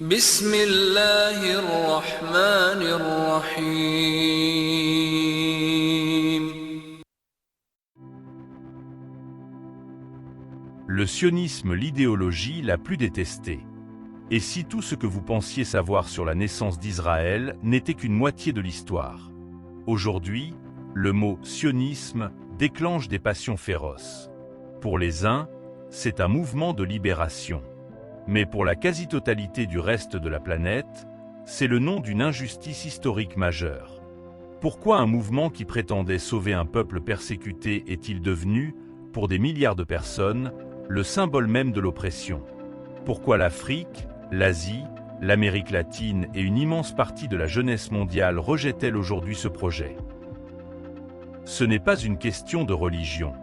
بسم الله الرحمن الرحيم. Le sionisme, l'idéologie la plus détestée. Et si tout ce que vous pensiez savoir sur la naissance d'Israël n'était qu'une moitié de l'histoire? Aujourd'hui, le mot sionisme déclenche des passions féroces. Pour les uns, c'est un mouvement de libération. Mais pour la quasi-totalité du reste de la planète, c'est le nom d'une injustice historique majeure. Pourquoi un mouvement qui prétendait sauver un peuple persécuté est-il devenu, pour des milliards de personnes, le symbole même de l'oppression? Pourquoi l'Afrique, l'Asie, l'Amérique latine et une immense partie de la jeunesse mondiale rejettent-elles aujourd'hui ce projet? Ce n'est pas une question de religion.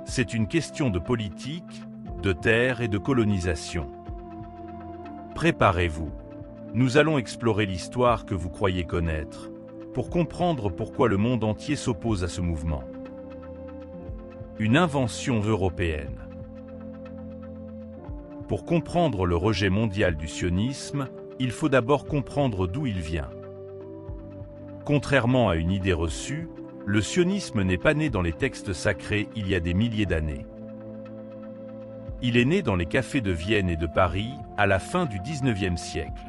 C'est une question de politique, de terre et de colonisation. Préparez-vous. Nous allons explorer l'histoire que vous croyez connaître, pour comprendre pourquoi le monde entier s'oppose à ce mouvement. Une invention européenne. Pour comprendre le rejet mondial du sionisme, il faut d'abord comprendre d'où il vient. Contrairement à une idée reçue, le sionisme n'est pas né dans les textes sacrés il y a des milliers d'années. Il est né dans les cafés de Vienne et de Paris à la fin du XIXe siècle.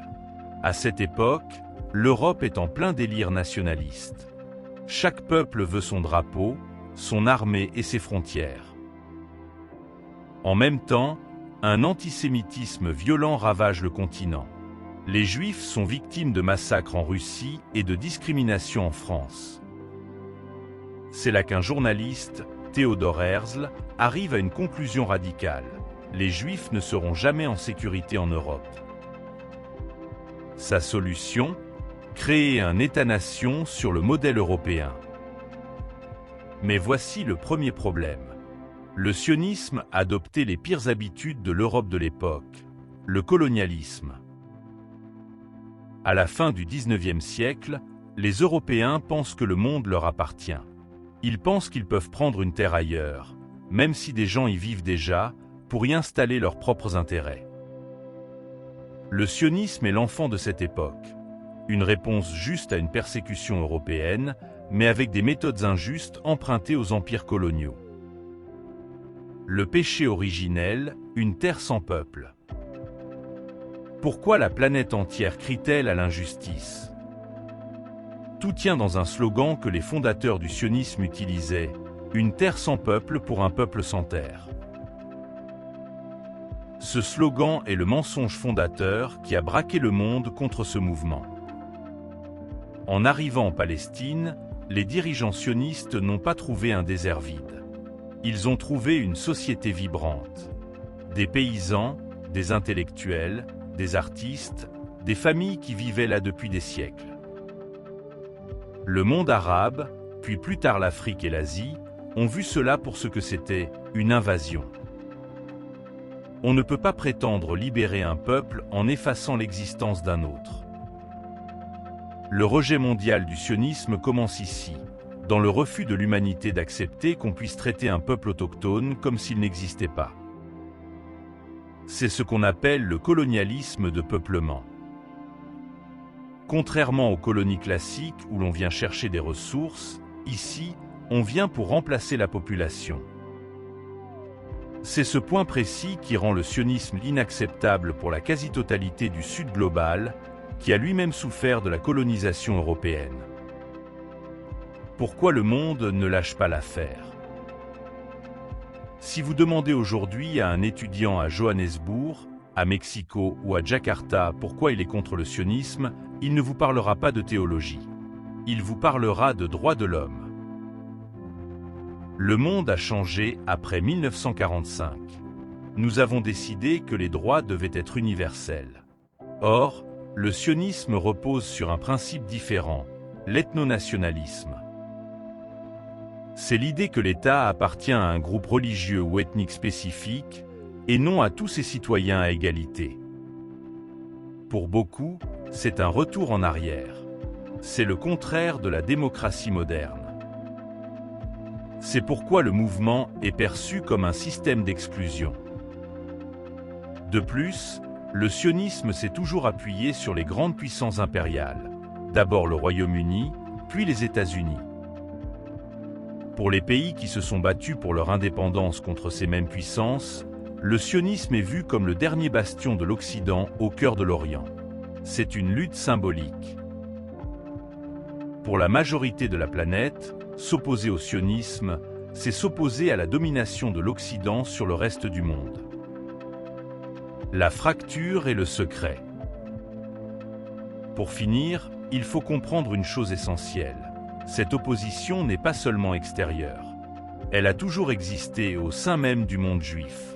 À cette époque, l'Europe est en plein délire nationaliste. Chaque peuple veut son drapeau, son armée et ses frontières. En même temps, un antisémitisme violent ravage le continent. Les Juifs sont victimes de massacres en Russie et de discrimination en France. C'est là qu'un journaliste, Theodor Herzl, arrive à une conclusion radicale. Les Juifs ne seront jamais en sécurité en Europe. Sa solution? Créer un État-nation sur le modèle européen. Mais voici le premier problème. Le sionisme adoptait les pires habitudes de l'Europe de l'époque, le colonialisme. À la fin du XIXe siècle, les Européens pensent que le monde leur appartient. Ils pensent qu'ils peuvent prendre une terre ailleurs, même si des gens y vivent déjà, pour y installer leurs propres intérêts. Le sionisme est l'enfant de cette époque. Une réponse juste à une persécution européenne, mais avec des méthodes injustes empruntées aux empires coloniaux. Le péché originel, une terre sans peuple. Pourquoi la planète entière crie-t-elle à l'injustice? Tout tient dans un slogan que les fondateurs du sionisme utilisaient, une terre sans peuple pour un peuple sans terre. Ce slogan est le mensonge fondateur qui a braqué le monde contre ce mouvement. En arrivant en Palestine, les dirigeants sionistes n'ont pas trouvé un désert vide. Ils ont trouvé une société vibrante. Des paysans, des intellectuels, des artistes, des familles qui vivaient là depuis des siècles. Le monde arabe, puis plus tard l'Afrique et l'Asie, ont vu cela pour ce que c'était, une invasion. On ne peut pas prétendre libérer un peuple en effaçant l'existence d'un autre. Le rejet mondial du sionisme commence ici, dans le refus de l'humanité d'accepter qu'on puisse traiter un peuple autochtone comme s'il n'existait pas. C'est ce qu'on appelle le colonialisme de peuplement. Contrairement aux colonies classiques où l'on vient chercher des ressources, ici, on vient pour remplacer la population. C'est ce point précis qui rend le sionisme inacceptable pour la quasi-totalité du Sud global, qui a lui-même souffert de la colonisation européenne. Pourquoi le monde ne lâche pas l'affaire? Si vous demandez aujourd'hui à un étudiant à Johannesburg, à Mexico ou à Jakarta pourquoi il est contre le sionisme, il ne vous parlera pas de théologie. Il vous parlera de droits de l'homme. Le monde a changé après 1945. Nous avons décidé que les droits devaient être universels. Or, le sionisme repose sur un principe différent, l'ethnonationalisme. C'est l'idée que l'État appartient à un groupe religieux ou ethnique spécifique, et non à tous ses citoyens à égalité. Pour beaucoup, c'est un retour en arrière. C'est le contraire de la démocratie moderne. C'est pourquoi le mouvement est perçu comme un système d'exclusion. De plus, Le sionisme s'est toujours appuyé sur les grandes puissances impériales, d'abord le Royaume-Uni, puis les États-Unis. Pour les pays qui se sont battus pour leur indépendance contre ces mêmes puissances, le sionisme est vu comme le dernier bastion de l'Occident au cœur de l'Orient. C'est une lutte symbolique. Pour la majorité de la planète, s'opposer au sionisme, c'est s'opposer à la domination de l'Occident sur le reste du monde. La fracture est le secret. Pour finir, il faut comprendre une chose essentielle. Cette opposition n'est pas seulement extérieure. Elle a toujours existé au sein même du monde juif.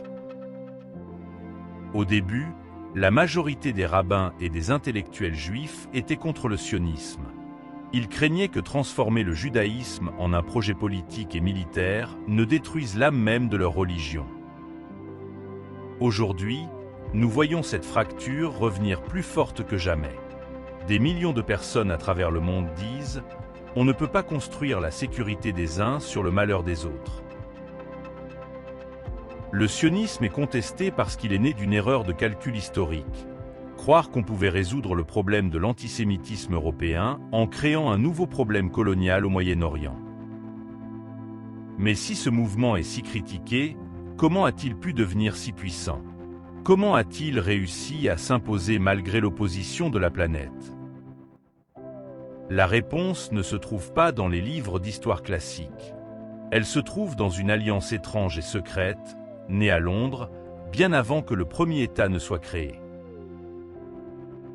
Au début, la majorité des rabbins et des intellectuels juifs étaient contre le sionisme. Ils craignaient que transformer le judaïsme en un projet politique et militaire ne détruise l'âme même de leur religion. Aujourd'hui, nous voyons cette fracture revenir plus forte que jamais. Des millions de personnes à travers le monde disent « On ne peut pas construire la sécurité des uns sur le malheur des autres ». Le sionisme est contesté parce qu'il est né d'une erreur de calcul historique. Croire qu'on pouvait résoudre le problème de l'antisémitisme européen en créant un nouveau problème colonial au Moyen-Orient. Mais si ce mouvement est si critiqué, comment a-t-il pu devenir si puissant ? Comment a-t-il réussi à s'imposer malgré l'opposition de la planète? La réponse ne se trouve pas dans les livres d'histoire classique. Elle se trouve dans une alliance étrange et secrète, née à Londres, bien avant que le premier État ne soit créé.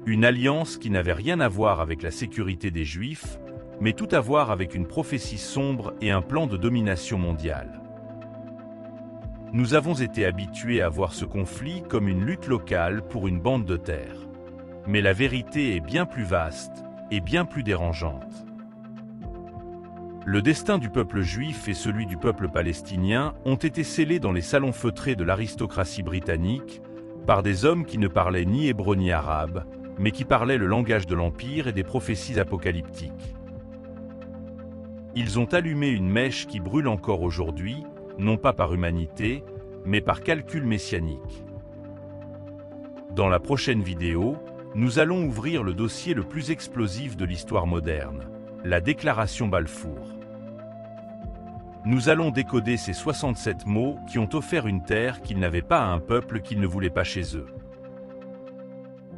Une alliance qui n'avait rien à voir avec la sécurité des Juifs, mais tout à voir avec une prophétie sombre et un plan de domination mondiale. Nous avons été habitués à voir ce conflit comme une lutte locale pour une bande de terre. Mais la vérité est bien plus vaste et bien plus dérangeante. Le destin du peuple juif et celui du peuple palestinien ont été scellés dans les salons feutrés de l'aristocratie britannique par des hommes qui ne parlaient ni hébreu ni arabe, mais qui parlaient le langage de l'Empire et des prophéties apocalyptiques. Ils ont allumé une mèche qui brûle encore aujourd'hui, non pas par humanité, mais par calcul messianique. Dans la prochaine vidéo, nous allons ouvrir le dossier le plus explosif de l'histoire moderne, la déclaration Balfour. Nous allons décoder ces 67 mots qui ont offert une terre qu'ils n'avaient pas à un peuple qu'ils ne voulaient pas chez eux.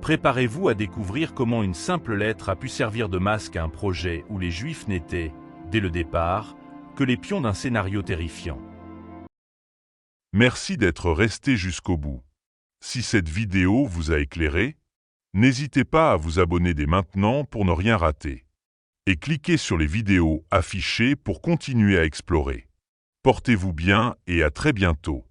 Préparez-vous à découvrir comment une simple lettre a pu servir de masque à un projet où les Juifs n'étaient, dès le départ, que les pions d'un scénario terrifiant. Merci d'être resté jusqu'au bout. Si cette vidéo vous a éclairé, n'hésitez pas à vous abonner dès maintenant pour ne rien rater. Et cliquez sur les vidéos affichées pour continuer à explorer. Portez-vous bien et à très bientôt.